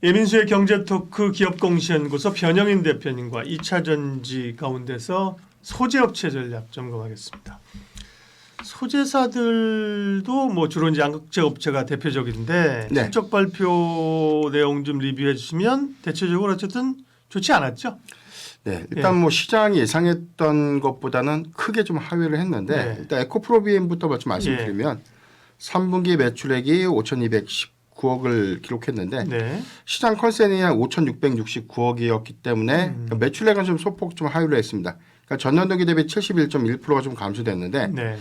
예민수의 경제토크 기업공시연구소 변영인 대표님과 2차 전지 가운데서 소재업체 전략 점검하겠습니다. 소재사들도 뭐 주로 이제 양극재 업체가 대표적인데 네. 실적 발표 내용 좀 리뷰해 주시면 대체적으로 어쨌든 좋지 않았죠? 네, 일단 뭐 시장이 예상했던 것보다는 크게 좀 하회를 했는데 일단 에코프로비엠부터 먼저 말씀드리면 3분기 매출액이 5,219억을 기록했는데 시장 컨센이 한 5,669억이었기 때문에 매출액은 좀 소폭 좀 하회를 했습니다. 그러니까 전년도기 대비 71.1%가 좀 감소됐는데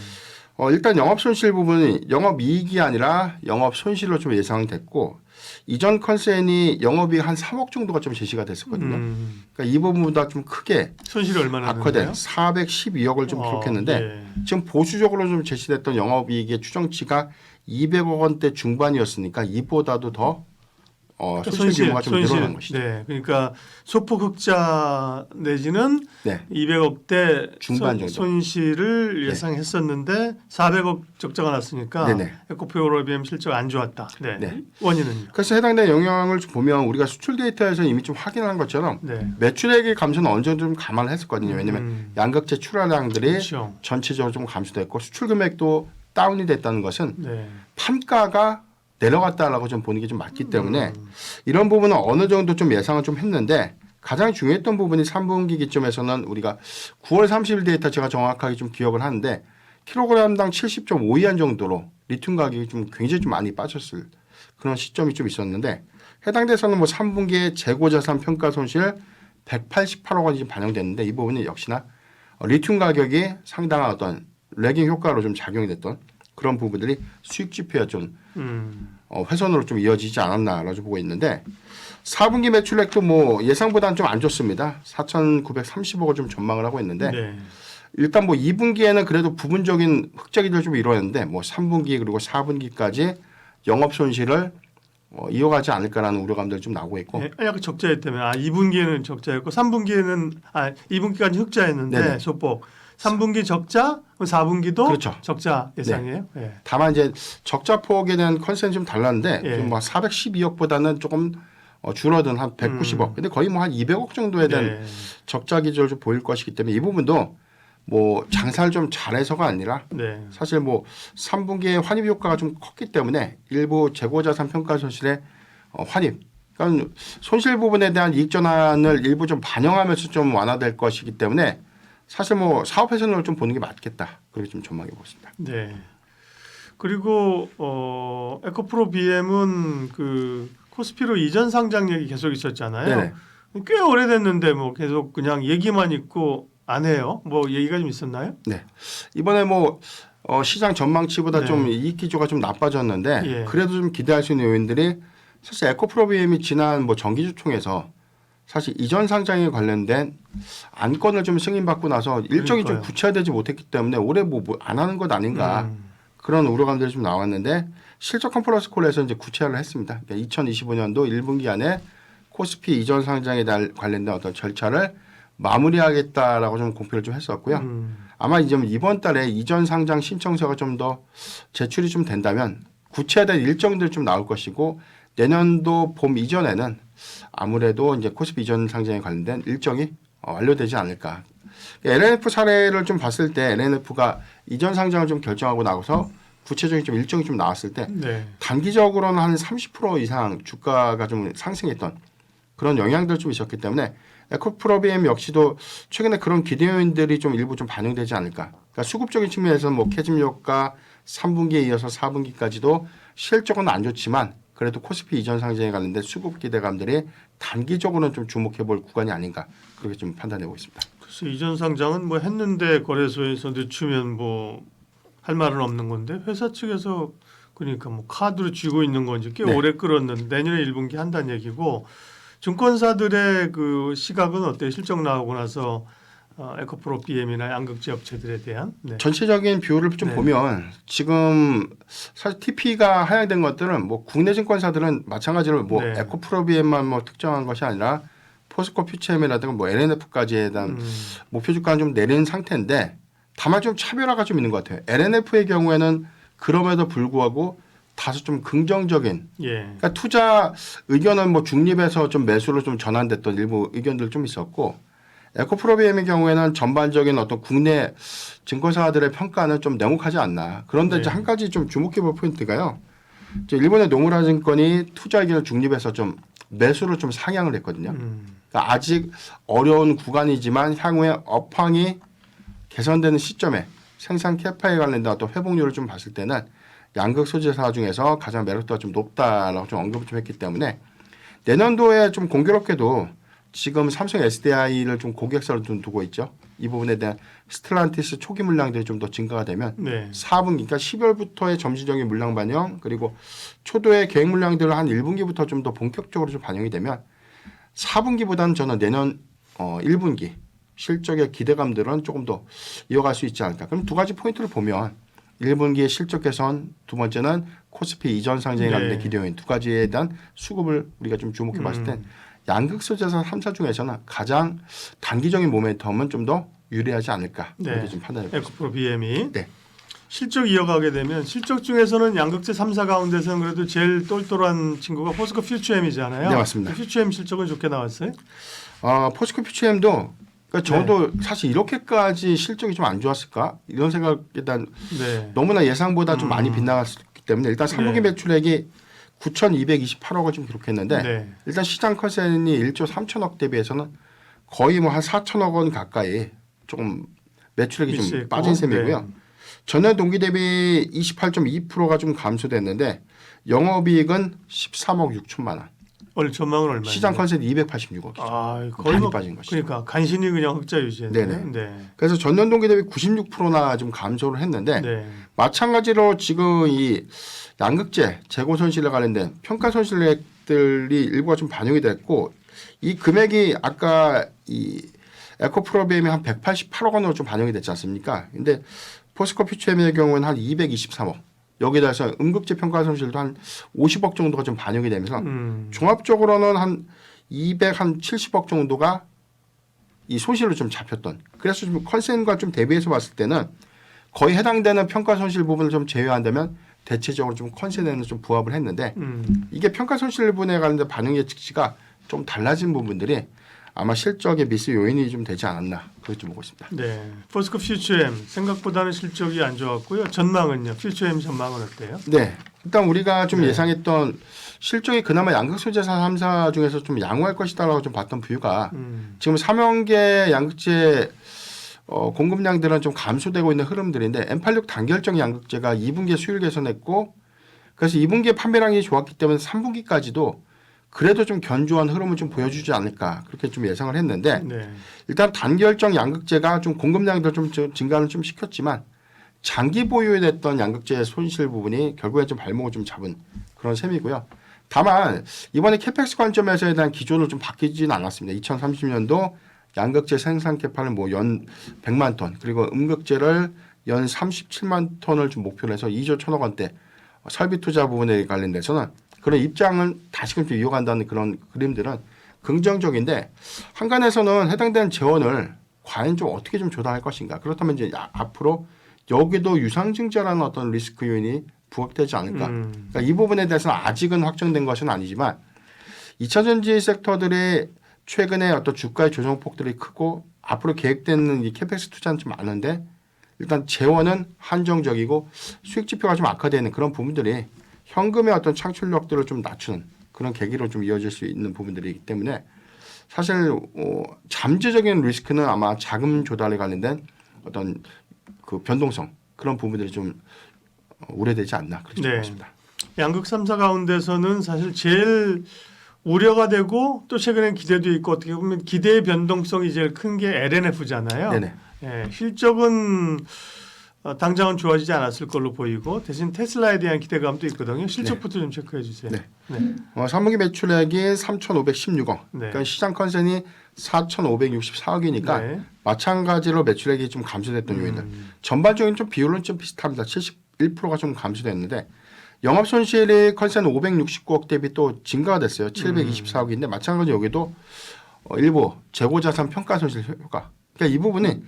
일단 영업 손실 부분이 영업 이익이 아니라 영업 손실로 좀 예상됐고 이전 컨센이 영업이익 한 3억 정도가 좀 제시가 됐었거든요. 그러니까 이 부분보다 좀 크게 손실이 얼마나 악화된 412억을 좀 기록했는데 지금 보수적으로 좀 제시됐던 영업이익의 추정치가 200억 원대 중반이었으니까 이보다도 더 손실 규모가 좀 늘어난 것이죠. 네, 그러니까 소폭 흑자 내지는 200억대 중반 정도 손실을 예상했었는데 400억 적자가 났으니까 에코프로비엠 실적 안 좋았다. 원인은 그래서 해당되는 영향을 보면 우리가 수출 데이터에서 이미 좀 확인한 것처럼 매출액의 감소는 어느 정도 좀 감안을 했었거든요. 왜냐하면 양극재 출하량들이 전체적으로 좀 감소됐고 수출 금액도 다운이 됐다는 것은 판가가 내려갔다라고 좀 보는 게 좀 맞기 때문에 이런 부분은 어느 정도 좀 예상을 좀 했는데 가장 중요했던 부분이 3분기 기점에서는 우리가 9월 30일 데이터 제가 정확하게 좀 기억을 하는데 킬로그램당 70.5위안 정도로 리튬 가격이 좀 굉장히 좀 많이 빠졌을 그런 시점이 좀 있었는데 해당 대해서는 뭐 3분기에 재고자산 평가 손실 188억 원이 좀 반영됐는데 이 부분이 역시나 리튬 가격이 상당한 어떤 레깅 효과로 좀 작용이 됐던 그런 부분들이 수익 지표에 좀 훼손으로 좀 이어지지 않았나라고 보고 있는데 4분기 매출액도 뭐 예상보다는 좀 안 좋습니다. 4,930억을 좀 전망을 하고 있는데 일단 뭐 2분기에는 그래도 부분적인 흑자 기조를 좀 이루었는데 뭐 3분기 그리고 4분기까지 영업 손실을 이어가지 않을까라는 우려감들이 좀 나오고 있고. 약간 적자였다면 2분기에는 적자였고 3분기에는 2분기까지 흑자였는데 소폭 3분기 적자, 4분기도 적자 예상이에요. 다만 이제 적자 폭에 대한 컨센이 좀 달랐는데 좀 뭐 412억보다는 조금 줄어든 한 190억. 근데 거의 뭐 한 200억 정도에 대한 적자 기조를 좀 보일 것이기 때문에 이 부분도 뭐 장사를 좀 잘해서가 아니라 사실 뭐 3분기에 환입 효과가 좀 컸기 때문에 일부 재고자산 평가 손실의 환입. 그러니까 손실 부분에 대한 이익 전환을 일부 좀 반영하면서 좀 완화될 것이기 때문에 사실 뭐 사업 회선을 좀 보는 게 맞겠다. 그렇게 좀 전망해 보겠습니다. 네. 그리고 에코프로 BM은 그 코스피로 이전 상장 얘기 계속 있었잖아요. 꽤 오래됐는데 뭐 계속 그냥 얘기만 있고 안 해요. 뭐 얘기가 좀 있었나요? 네. 이번에 뭐 시장 전망치보다 좀 이익 기조가 좀 나빠졌는데 그래도 좀 기대할 수 있는 요인들이 사실 에코프로 BM이 지난 뭐 정기주총에서 사실 이전 상장에 관련된 안건을 좀 승인받고 나서 일정이 좀 구체화되지 못했기 때문에 올해 뭐 안 하는 것 아닌가 그런 우려감들이 좀 나왔는데 실적 컨퍼런스 콜에서 이제 구체화를 했습니다. 그러니까 2025년도 1분기 안에 코스피 이전 상장에 관련된 어떤 절차를 마무리하겠다라고 좀 공표를 좀 했었고요. 아마 이제 이번 달에 이전 상장 신청서가 좀 더 제출이 좀 된다면 구체화된 일정들이 좀 나올 것이고 내년도 봄 이전에는 아무래도 이제 코스피 이전 상장에 관련된 일정이 완료되지 않을까. LNF 사례를 좀 봤을 때 LNF가 이전 상장을 좀 결정하고 나서 구체적인 좀 일정이 좀 나왔을 때 단기적으로는 한 30% 이상 주가가 좀 상승했던 그런 영향들 좀 있었기 때문에 에코프로비엠 역시도 최근에 그런 기대 요인들이 좀 일부 좀 반영되지 않을까. 그러니까 수급적인 측면에서는 뭐 캐즘 효과 3분기에 이어서 4분기까지도 실적은 안 좋지만 그래도 코스피 이전 상장에 관련된 수급 기대감들이 단기적으로는 좀 주목해 볼 구간이 아닌가 그렇게 좀 판단해 보고 있습니다. 그래서 이전 상장은 뭐 했는데 거래소에서 늦추면 뭐 할 말은 없는 건데 회사 측에서 그러니까 뭐 카드로 쥐고 있는 건지 꽤 오래 끌었는데 내년에 1분기 한다는 얘기고 증권사들의 그 시각은 어때요? 실적 나오고 나서 에코프로 BM이나 양극재 업체들에 대한 전체적인 비율을 좀 보면 지금 사실 TP가 하향된 것들은 뭐 국내 증권사들은 마찬가지로 뭐 에코프로 BM만 뭐 특정한 것이 아니라 포스코 퓨처엠이라든가 뭐 LNF까지에 대한 목표 주가는 좀 내린 상태인데 다만 좀 차별화가 좀 있는 것 같아요. LNF의 경우에는 그럼에도 불구하고 다소 좀 긍정적인 예. 그러니까 투자 의견은 뭐 중립에서 좀 매수로 좀 전환됐던 일부 의견들 좀 있었고 에코프로비엠의 경우에는 전반적인 어떤 국내 증권사들의 평가는 좀 냉혹하지 않나. 그런데 이제 한 가지 좀 주목해 볼 포인트가요. 이제 일본의 노무라 증권이 투자 의견을 중립해서 좀 매수로 좀 상향을 했거든요. 그러니까 아직 어려운 구간이지만 향후에 업황이 개선되는 시점에 생산 캐파에 관련된 어떤 회복률을 좀 봤을 때는 양극 소재사 중에서 가장 매력도가 좀 높다라고 좀 언급을 좀 했기 때문에 내년도에 좀 공교롭게도 지금 삼성 SDI를 좀 고객사로 좀 두고 있죠. 이 부분에 대한 스텔란티스 초기 물량들이 좀 더 증가가 되면 4분기, 그러니까 10월부터의 점진적인 물량 반영 그리고 초도의 계획 물량들을 한 1분기부터 좀 더 본격적으로 좀 반영이 되면 4분기보다는 저는 내년 1분기 실적의 기대감들은 조금 더 이어갈 수 있지 않을까. 그럼 두 가지 포인트를 보면 1분기의 실적 개선, 두 번째는 코스피 이전 상장에 관련된 기대 요인 두 가지에 대한 수급을 우리가 좀 주목해 봤을 때 양극 소재사 3사 중에서는 가장 단기적인 모멘텀은 좀 더 유리하지 않을까 이렇게 좀 판단해 보겠습니다. 에코프로 BM이 네. 실적 이어가게 되면 실적 중에서는 양극재 3사 가운데서는 그래도 제일 똘똘한 친구가 포스코 퓨처엠이잖아요. 네, 맞습니다. 퓨처엠 실적은 좋게 나왔어요? 포스코 퓨처엠도 그러니까 저도 사실 이렇게까지 실적이 좀 안 좋았을까 이런 생각에 대한 너무나 예상보다 좀 많이 빗나갔기 때문에 일단 3분기 매출액이 9,228억을 좀 기록했는데 일단 시장 컨센이 1조 3천억 대비해서는 거의 뭐 한 4천억 원 가까이 조금 매출액이 좀 빠진 셈이고요. 전년 동기 대비 28.2%가 좀 감소됐는데 영업이익은 13억 6천만 원. 오늘 전망은 얼마예요? 시장 컨센 286억이죠. 거의 많이 빠진 것이죠. 그러니까 간신히 그냥 흑자 유지했네. 그래서 전년 동기 대비 96%나 좀 감소를 했는데 마찬가지로 지금 이 양극재 재고 손실에 관련된 평가 손실액들이 일부가 좀 반영이 됐고 이 금액이 아까 이 에코프로비엠이 한 188억 원으로 좀 반영이 됐지 않습니까? 근데 포스코 퓨처엠의 경우는 한 223억. 여기에 대해서 음극재 평가 손실도 한 50억 정도가 좀 반영이 되면서 종합적으로는 한 270억 정도가 이 손실로 좀 잡혔던. 그래서 좀 컨센과 좀 대비해서 봤을 때는 거의 해당되는 평가 손실 부분을 좀 제외한다면 대체적으로 좀 컨센에는 좀 부합을 했는데 이게 평가 손실 부분에 관련된 반응 예측치가 좀 달라진 부분들이 아마 실적의 미스 요인이 좀 되지 않았나 그렇게 좀 보고 있습니다. 네, 포스코 퓨처엠 생각보다는 실적이 안 좋았고요. 전망은요? 퓨처엠 전망은 어때요? 네, 일단 우리가 좀 예상했던 실적이 그나마 양극 소재사 3사 중에서 좀 양호할 것이다라고 좀 봤던 뷰가 지금 3연계 양극재 공급량들은 좀 감소되고 있는 흐름들인데 M86 단결정 양극재가 2분기에 수율 개선했고 그래서 2분기에 판매량이 좋았기 때문에 3분기까지도 그래도 좀 견조한 흐름을 좀 보여주지 않을까 그렇게 좀 예상을 했는데 일단 단결정 양극재가 좀 공급량도 좀 증가를 좀 시켰지만 장기 보유됐던 양극재 손실 부분이 결국에 좀 발목을 좀 잡은 그런 셈이고요. 다만 이번에 캐펙스 관점에서에 대한 기조를 좀 바뀌지는 않았습니다. 2030년도 양극재 생산 캐파를 뭐 연 100만 톤 그리고 음극재를 연 37만 톤을 좀 목표로 해서 2조 1천억 원대 설비 투자 부분에 관련돼서는 그런 입장은 다시금 좀 이어간다는 그런 그림들은 긍정적인데 한간에서는 해당되는 재원을 과연 좀 어떻게 좀 조달할 것인가. 그렇다면 이제 앞으로 여기도 유상증자라는 어떤 리스크 요인이 부각되지 않을까. 그러니까 이 부분에 대해서는 아직은 확정된 것은 아니지만 2차전지 섹터들의 최근에 어떤 주가의 조정폭들이 크고 앞으로 계획되는 이 캐펙스 투자는 좀 많은데 일단 재원은 한정적이고 수익 지표가 좀 악화되는 그런 부분들이 현금의 어떤 창출력들을 좀 낮추는 그런 계기로 좀 이어질 수 있는 부분들이기 때문에 사실 잠재적인 리스크는 아마 자금 조달에 관련된 어떤 그 변동성 그런 부분들이 좀 우려되지 않나 그렇게 생각합니다. 양극 3사 가운데서는 사실 제일 우려가 되고 또 최근엔 기대도 있고 어떻게 보면 기대의 변동성이 제일 큰 게 LNF잖아요. 실적은 당장은 좋아지지 않았을 걸로 보이고 대신 테슬라에 대한 기대감도 있거든요. 실적부터 좀 체크해 주세요. 3분기 매출액이 3,516억. 그러니까 시장 컨센이 4,564억이니까 마찬가지로 매출액이 좀 감소됐던 요인들. 전반적인 좀 비율은 좀 비슷합니다. 71%가 좀 감소됐는데 영업 손실이 컨센 569억 대비 또 증가가 됐어요. 724억인데 마찬가지로 여기도 일부 재고 자산 평가 손실 효과. 그러니까 이 부분은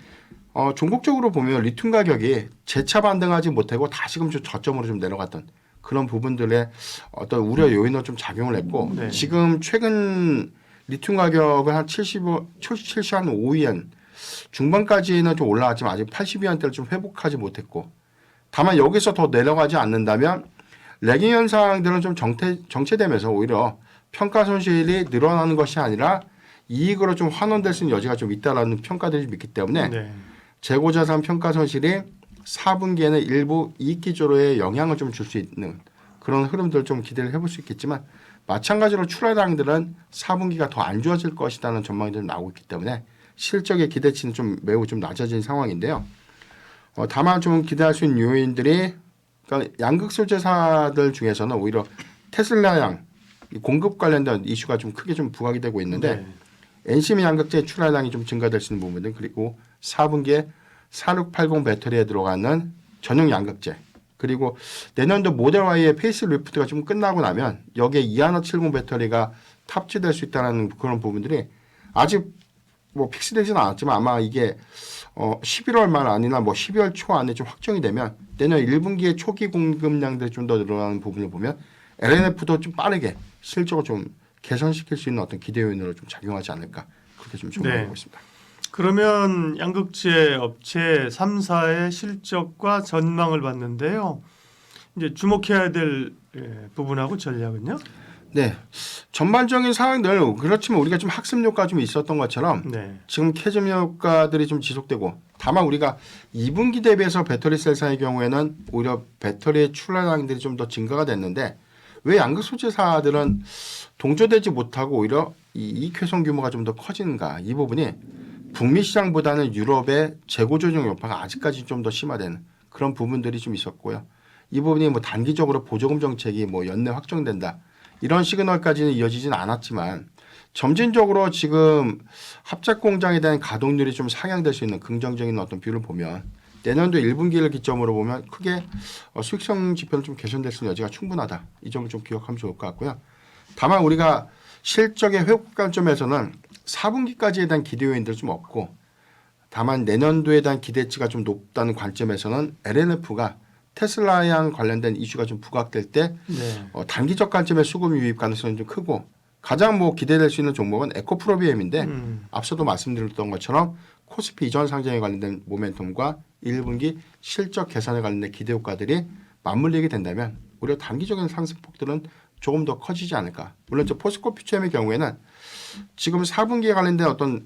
종국적으로 보면 리튬 가격이 재차 반등하지 못하고 다시금 좀 저점으로 좀 내려갔던 그런 부분들의 어떤 우려 요인으로 좀 작용을 했고 네. 지금 최근 리튬 가격은 한 75엔 중반까지는 좀 올라왔지만 아직 80위안대를 좀 회복하지 못했고 다만 여기서 더 내려가지 않는다면 레깅 현상들은 좀 정체되면서 오히려 평가 손실이 늘어나는 것이 아니라 이익으로 좀 환원될 수 있는 여지가 좀 있다라는 평가들이 좀 있기 때문에 네. 재고자산 평가 손실이 4분기에는 일부 이익 기조로의 영향을 좀 줄 수 있는 그런 흐름들 좀 기대를 해볼 수 있겠지만 마찬가지로 출하량들은 4분기가 더 안 좋아질 것이라는 전망이 좀 나오고 있기 때문에 실적의 기대치는 좀 매우 좀 낮아진 상황인데요. 다만 좀 기대할 수 있는 요인들이 그러니까 양극 소재사들 중에서는 오히려 테슬라양 공급 관련된 이슈가 좀 크게 좀 부각이 되고 있는데 네. 엔시미 양극재 출하량이 좀 증가될 수 있는 부분들 그리고 4분기에 4680 배터리에 들어가는 전용 양극재 그리고 내년도 모델 Y의 페이스 리프트가 좀 끝나고 나면 여기에 2170 배터리가 탑재될 수 있다는 그런 부분들이 아직 뭐 픽스되지는 않았지만 아마 이게 11월 말 아니나 뭐 12월 초 안에 좀 확정이 되면 내년 1분기에 초기 공급량들이 좀 더 늘어나는 부분을 보면 LNF도 좀 빠르게 실적을 좀 개선시킬 수 있는 어떤 기대 요인으로 좀 작용하지 않을까 그렇게 좀 전망하고 있습니다. 그러면 양극재 업체 3사의 실적과 전망을 봤는데요. 이제 주목해야 될 부분하고 전략은요? 네, 전반적인 상황들 그렇지만 우리가 좀 학습 효과가 좀 있었던 것처럼 네. 지금 캐즘 효과들이 좀 지속되고 다만 우리가 2분기 대비해서 배터리 셀사의 경우에는 오히려 배터리의 출하량들이 좀 더 증가가 됐는데 왜 양극 소재사들은 동조되지 못하고 오히려 이 이익 훼손 규모가 좀 더 커지는가 이 부분이 북미 시장보다는 유럽의 재고 조정 여파가 아직까지 좀 더 심화되는 그런 부분들이 좀 있었고요. 이 부분이 뭐 단기적으로 보조금 정책이 뭐 연내 확정된다 이런 시그널까지는 이어지진 않았지만 점진적으로 지금 합작 공장에 대한 가동률이 좀 상향될 수 있는 긍정적인 어떤 뷰를 보면 내년도 1분기를 기점으로 보면 크게 수익성 지표는 좀 개선될 수 있는 여지가 충분하다. 이 점을 좀 기억하면 좋을 것 같고요. 다만 우리가 실적의 회복 관점에서는 4분기까지에 대한 기대 요인들 좀 없고 다만 내년도에 대한 기대치가 좀 높다는 관점에서는 LNF가 테슬라양 관련된 이슈가 좀 부각될 때 네. 단기적 관점의 수급 유입 가능성이 좀 크고 가장 뭐 기대될 수 있는 종목은 에코프로비엠인데 앞서도 말씀드렸던 것처럼 코스피 이전 상장에 관련된 모멘텀과 1분기 실적 개선에 관련된 기대 효과들이 맞물리게 된다면 오히려 단기적인 상승폭들은 조금 더 커지지 않을까. 물론 저 포스코 퓨처엠의 경우에는 지금 4분기에 관련된 어떤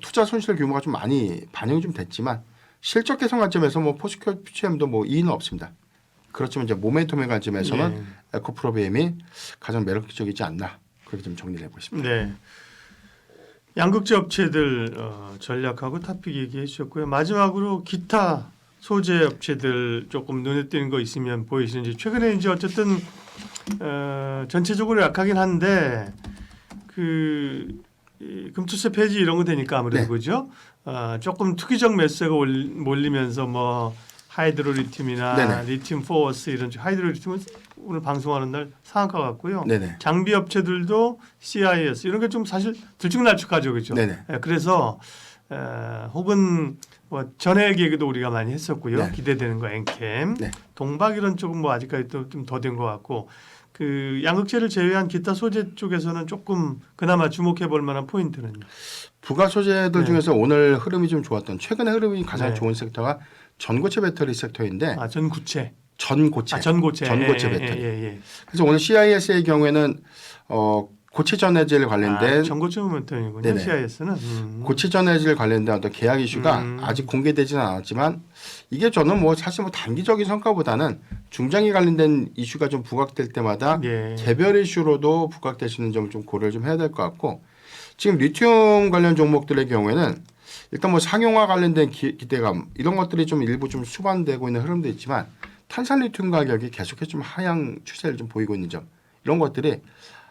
투자 손실 규모가 좀 많이 반영이 좀 됐지만 실적 개선 관점에서 뭐 포스코 퓨처엠도 뭐 이의는 없습니다. 그렇지만 이제 모멘텀의 관점에서는 에코프로비엠이 가장 매력적이지 않나 그렇게 좀 정리를 해보고 있습니다. 네. 양극재 업체들 전략하고 토픽 얘기해 주셨고요. 마지막으로 기타 소재 업체들 조금 눈에 띄는 거 있으면 보이시는지 최근에 이제 어쨌든 전체적으로 약하긴 한데 이 금투세 폐지 이런 거 되니까 아무래도 네. 그죠? 조금 투기적 매수가 몰리면서 뭐 하이드로 리튬이나 네네. 리튬 포워스 이런 하이드로 리튬은 오늘 방송하는 날 상한가 같고요. 네네. 장비 업체들도 CIS 이런 게 좀 사실 들쭉날쭉하죠, 그렇죠? 네네. 그래서 혹은 뭐 전액 얘기도 우리가 많이 했었고요. 네. 기대되는 거 엔캠, 네. 동박 이런 쪽은 뭐 아직까지 좀 더 된 것 같고 그 양극재를 제외한 기타 소재 쪽에서는 조금 그나마 주목해 볼 만한 포인트는요. 부가 소재들 네. 중에서 오늘 흐름이 좀 좋았던 최근의 흐름이 가장 네. 좋은 섹터가 전고체 배터리 섹터인데 전구체. 전고체 전고체. 배터리. 예. 그래서 오늘 CIS의 경우에는 고체 전해질 관련된 전고체 모멘텀이군요. 네네. CIS는. 고체 전해질 관련된 어떤 계약 이슈가 아직 공개되지는 않았지만 이게 저는 뭐 사실 뭐 단기적인 성과보다는 중장기 관련된 이슈가 좀 부각될 때마다 예. 개별 이슈로도 부각될 수 있는 점을 좀 고려를 좀 해야 될 것 같고 지금 리튬 관련 종목들의 경우에는 일단 뭐 상용화 관련된 기대감 이런 것들이 좀 일부 좀 수반되고 있는 흐름도 있지만 탄산 리튬 가격이 계속해서 좀 하향 추세를 좀 보이고 있는 점 이런 것들이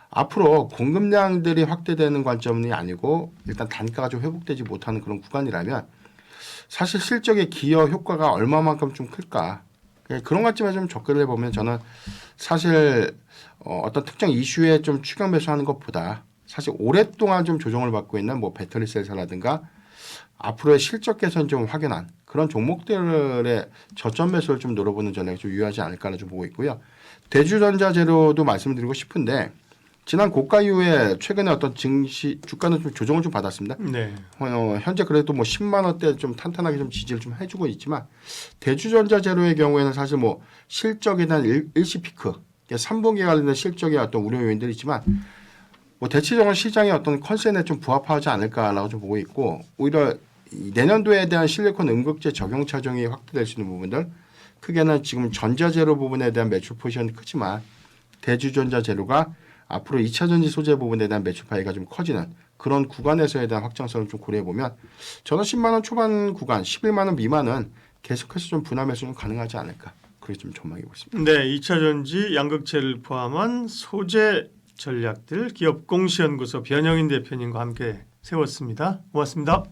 앞으로 공급량들이 확대되는 관점이 아니고 일단 단가가 좀 회복되지 못하는 그런 구간이라면 사실 실적의 기여 효과가 얼마만큼 좀 클까 그런 관점에서 좀 접근을 해보면 저는 사실 어떤 특정 이슈에 좀 추격 매수하는 것보다 사실 오랫동안 좀 조정을 받고 있는 뭐 배터리 셀사라든가 앞으로의 실적 개선 좀 확연한 그런 종목들의 저점 매수를 좀 노려보는 전략이 좀 유효하지 않을까를 좀 보고 있고요. 대주전자 재료도 말씀드리고 싶은데 지난 고가 이후에 최근에 어떤 증시 주가는 좀 조정을 좀 받았습니다. 네. 현재 그래도 뭐 10만 원대 좀 탄탄하게 좀 지지를 좀 해주고 있지만 대주전자 재료의 경우에는 사실 뭐 실적에 대한 일시 피크, 3분기에 관련된 실적의 어떤 우려 요인들이 있지만 뭐 대체적으로 시장의 어떤 컨센에 좀 부합하지 않을까라고 좀 보고 있고 오히려 이 내년도에 대한 실리콘 음극재 적용 차종이 확대될 수 있는 부분들 크게는 지금 전자재료 부분에 대한 매출 포지션이 크지만 대주전자 재료가 앞으로 2차 전지 소재 부분에 대한 매출 파이가 좀 커지는 그런 구간에서에 대한 확장성을 좀 고려해 보면 저는 10만 원 초반 구간, 11만 원 미만은 계속해서 좀 분할 매수 좀 가능하지 않을까 그렇게 좀 전망해 보겠습니다. 네, 2차 전지 양극재를 포함한 소재 전략들 기업공시연구소 변영인 대표님과 함께 세웠습니다. 고맙습니다.